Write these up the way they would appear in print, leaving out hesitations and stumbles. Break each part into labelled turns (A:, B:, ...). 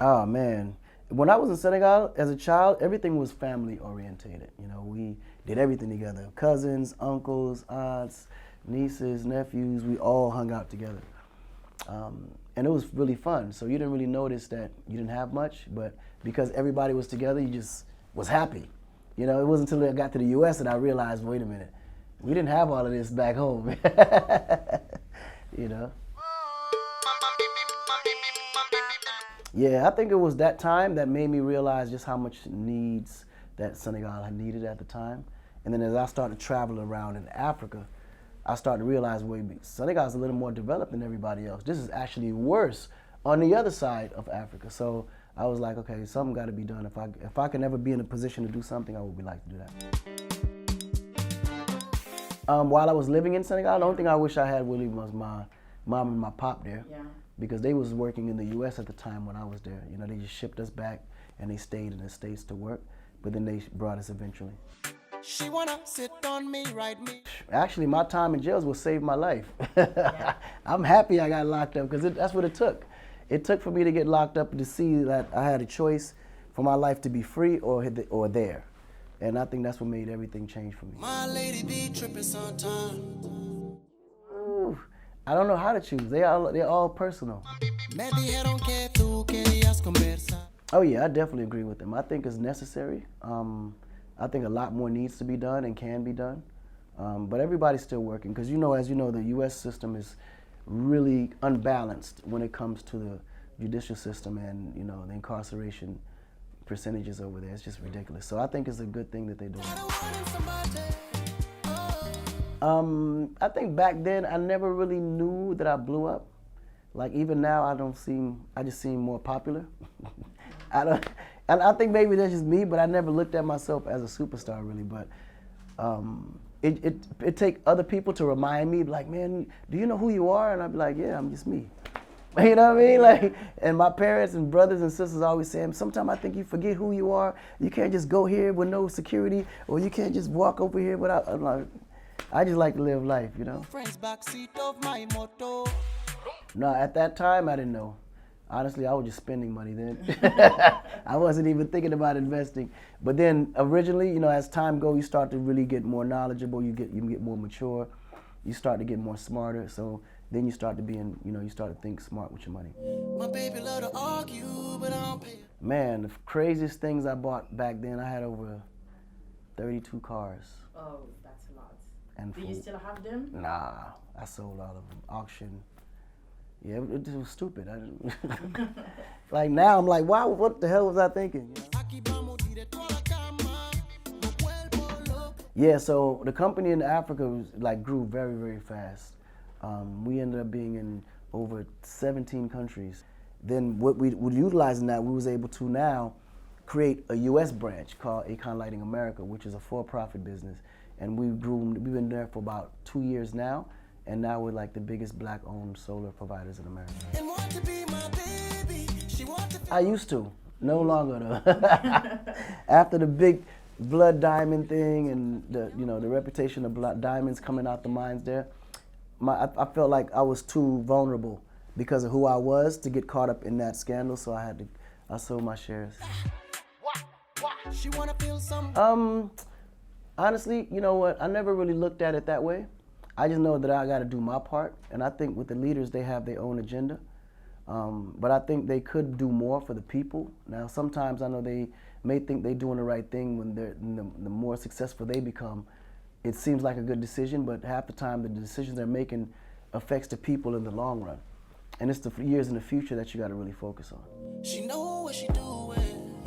A: Oh man, when I was in Senegal as a child, everything was family orientated. We did everything together. Cousins, uncles, aunts, nieces, nephews, we all hung out together. And it was really fun. So you didn't really notice that you didn't have much, but because everybody was together, you just was happy. It wasn't until I got to the US that I realized, wait a minute, we didn't have all of this back home. you know? Yeah, I think it was that time that made me realize just how much needs that Senegal had needed at the time. And then as I started traveling around in Africa, I started to realize, wait, Senegal's a little more developed than everybody else. This is actually worse on the other side of Africa. So I was like, okay, something got to be done. If I can ever be in a position to do something, I would be like to do that. While I was living in Senegal, the only thing I wish I had really was my mom and my pop there.
B: Yeah.
A: Because they was working in the U.S. at the time when I was there. They just shipped us back and they stayed in the States to work, but then they brought us eventually.
C: She wanna sit on me, ride me.
A: Actually, my time in jails will save my life.
B: Yeah.
A: I'm happy I got locked up because that's what it took. It took for me to get locked up to see that I had a choice for my life to be free or there. And I think that's what made everything change for me.
C: My lady be tripping sometimes.
A: Ooh, I don't know how to choose. They're all personal. Oh yeah, I definitely agree with them. I think it's necessary. I think a lot more needs to be done and can be done. But everybody's still working because as you know, the U.S. system is really unbalanced when it comes to the judicial system and the incarceration percentages over there. It's just ridiculous. So I think it's a good thing that they're doing. I think back then I never really knew that I blew up. Like even now I just seem more popular. And I think maybe that's just me, but I never looked at myself as a superstar really. But it take other people to remind me, like, man, do you know who you are? And I'd be like, yeah, I'm just me. You know what I mean? Like, and my parents and brothers and sisters always say, sometimes I think you forget who you are. You can't just go here with no security, or you can't just walk over here without. I'm like, I just like to live life,
C: Friends backseat of my motor.
A: No, at that time I didn't know. Honestly, I was just spending money then. I wasn't even thinking about investing. But then originally, as time goes, you start to really get more knowledgeable. You get more mature. You start to get more smarter. So then you start to you start to think smart with your money.
C: My baby love to argue, but I don't pay.
A: Man, the craziest things I bought back then, I had over 32 cars.
B: Oh, that's a lot.
A: And
B: Do you still have them?
A: Nah, I sold all of them. Auction. Yeah, it was stupid. Like now, I'm like, wow, what the hell was I thinking? Yeah, so the company in Africa grew very, very fast. We ended up being in over 17 countries. Then what we were utilizing that, we was able to now create a U.S. branch called Akon Lighting America, which is a for-profit business. And we've been there for about 2 years now. And now we're like the biggest black-owned solar providers in America. I used to, no longer though. After the big blood diamond thing and the reputation of blood diamonds coming out the mines there, I felt like I was too vulnerable because of who I was to get caught up in that scandal. So I sold my shares. Honestly, you know what? I never really looked at it that way. I just know that I got to do my part, and I think with the leaders, they have their own agenda. But I think they could do more for the people. Now, sometimes I know they may think they're doing the right thing when the more successful they become. It seems like a good decision, but half the time the decisions they're making affects the people in the long run. And it's the years in the future that you got to really focus on.
C: She know what she doing.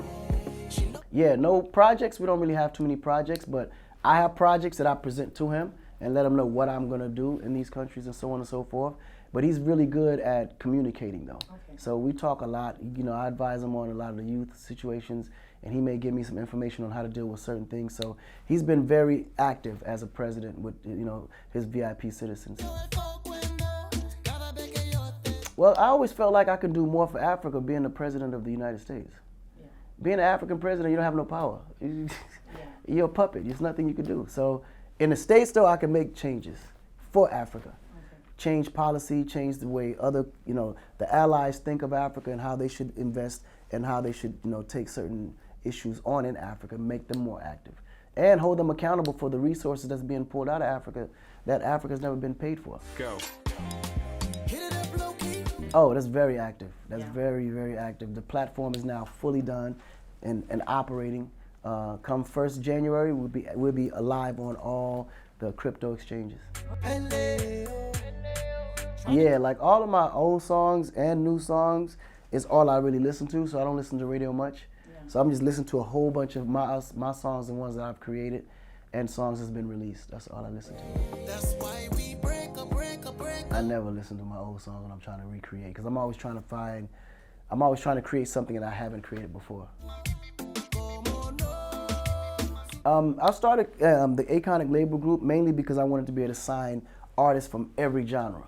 A: Yeah, no projects. We don't really have too many projects, but I have projects that I present to him and let him know what I'm going to do in these countries and so on and so forth. But he's really good at communicating, though. Okay. So we talk a lot. I advise him on a lot of the youth situations, and he may give me some information on how to deal with certain things. So he's been very active as a president with, his VIP citizens. Well, I always felt like I could do more for Africa being the president of the United States. Yeah. Being an African president, you don't have no power. You're a puppet. There's nothing you can do. So in the States, though, I can make changes for Africa. Okay. Change policy, change the way the allies think of Africa and how they should invest and how they should, take certain issues on in Africa, make them more active, and hold them accountable for the resources that's being pulled out of Africa that Africa's never been paid for.
D: Go.
C: Hit it up low key.
A: Oh, that's very active. That's
B: Yeah.
A: very, very active. The platform is now fully done and operating. Come 1st January, we'll be alive on all the crypto exchanges. Yeah, like all of my old songs and new songs is all I really listen to, so I don't listen to radio much.
B: Yeah.
A: So I'm just listening to a whole bunch of my songs and ones that I've created and songs that's been released. That's all I listen to.
C: That's why we break up.
A: I never listen to my old songs when I'm trying to recreate, because I'm always trying to create something that I haven't created before. I started the Akon label group mainly because I wanted to be able to sign artists from every genre.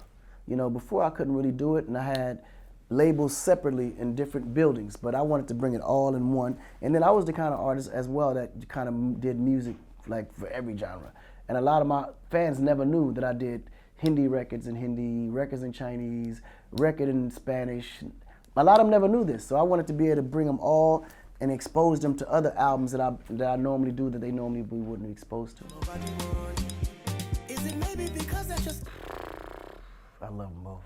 A: Before I couldn't really do it, and I had labels separately in different buildings, but I wanted to bring it all in one. And then I was the kind of artist as well that kind of did music like for every genre. And a lot of my fans never knew that I did Hindi records in Hindi, records in Chinese, record in Spanish. A lot of them never knew this, so I wanted to be able to bring them all and expose them to other albums that I normally do that they normally wouldn't be exposed to.
C: Is it maybe because I just
A: I love them both.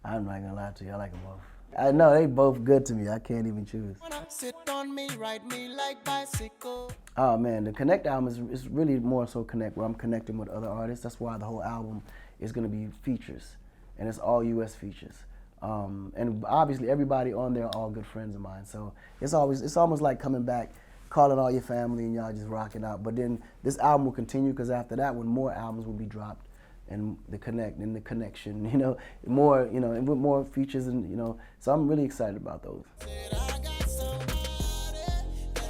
A: I'm not gonna lie to you, I like them both. I know they both good to me. I can't even choose.
C: wanna sit on me, ride me like bicycle?
A: Oh man, the Konnect album is really more so Konnect, where I'm connecting with other artists. That's why the whole album is gonna be features, and it's all U.S. features. And obviously everybody on there are all good friends of mine. So it's almost like coming back, calling all your family and y'all just rocking out. But then this album will continue, because after that one, more albums will be dropped, and the Konnect and the connection, more, and with more features, and so I'm really excited about those.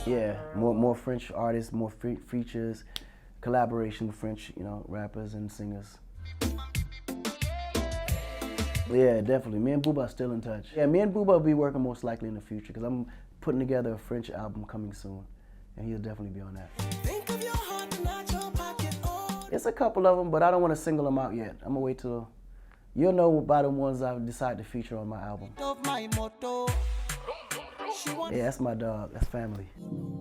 A: Yeah, more French artists, more features, collaboration with French, rappers and singers. Yeah, definitely. Me and Booba are still in touch. Yeah, me and Booba will be working most likely in the future, because I'm putting together a French album coming soon, and he'll definitely be on that.
C: Think of your heart and not your pocket. Oh,
A: It's a couple of them, but I don't want to single them out yet. I'm gonna wait till you'll know by the ones I decide to feature on my album.
C: of my motto. She want
A: Yeah, that's my dog. That's family.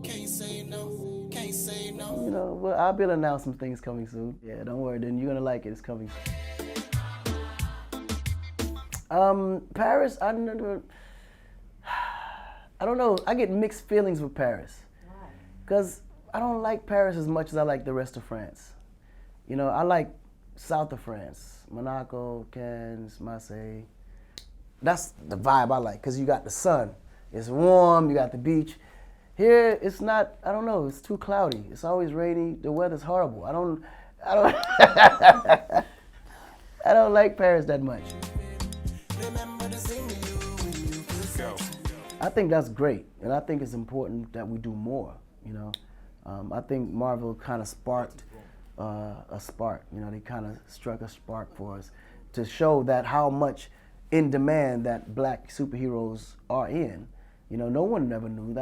C: can't say no, can't say no.
A: Well, I'll be able to announce some things coming soon. Yeah, don't worry. Then you're gonna like it. It's coming. Paris, I don't know. I get mixed feelings with Paris,
B: Why?
A: because I don't like Paris as much as I like the rest of France. I like south of France, Monaco, Cannes, Marseille. That's the vibe I like, because you got the sun. It's warm, you got the beach. Here, it's not, I don't know, it's too cloudy. It's always rainy, the weather's horrible. I don't I don't like Paris that much.
C: Remember to sing to you when you feel
D: Go.
A: I think that's great, and I think it's important that we do more, I think Marvel kind of sparked a spark, they kind of struck a spark for us to show that how much in demand that black superheroes are in. No one never knew.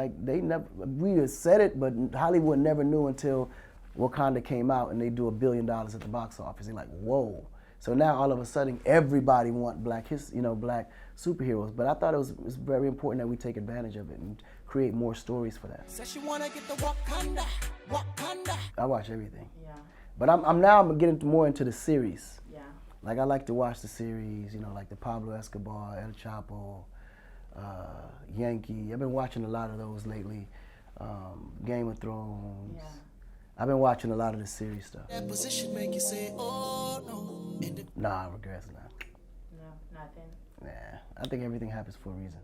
A: We had said it, but Hollywood never knew until Wakonda came out and they do $1 billion at the box office. They're like, whoa. So now all of a sudden everybody want black superheroes. But I thought it was very important that we take advantage of it and create more stories for that.
C: Says she wanna get the Wakanda.
A: I watch everything.
B: Yeah.
A: But I'm getting more into the series.
B: Yeah.
A: Like I like to watch the series, like the Pablo Escobar, El Chapo, Yankee. I've been watching a lot of those lately. Game of Thrones.
B: Yeah.
A: I've been watching a lot of the series stuff.
C: That position make you say, oh no.
A: Nah, regrets not.
B: No, nothing.
A: Nah, I think everything happens for a reason.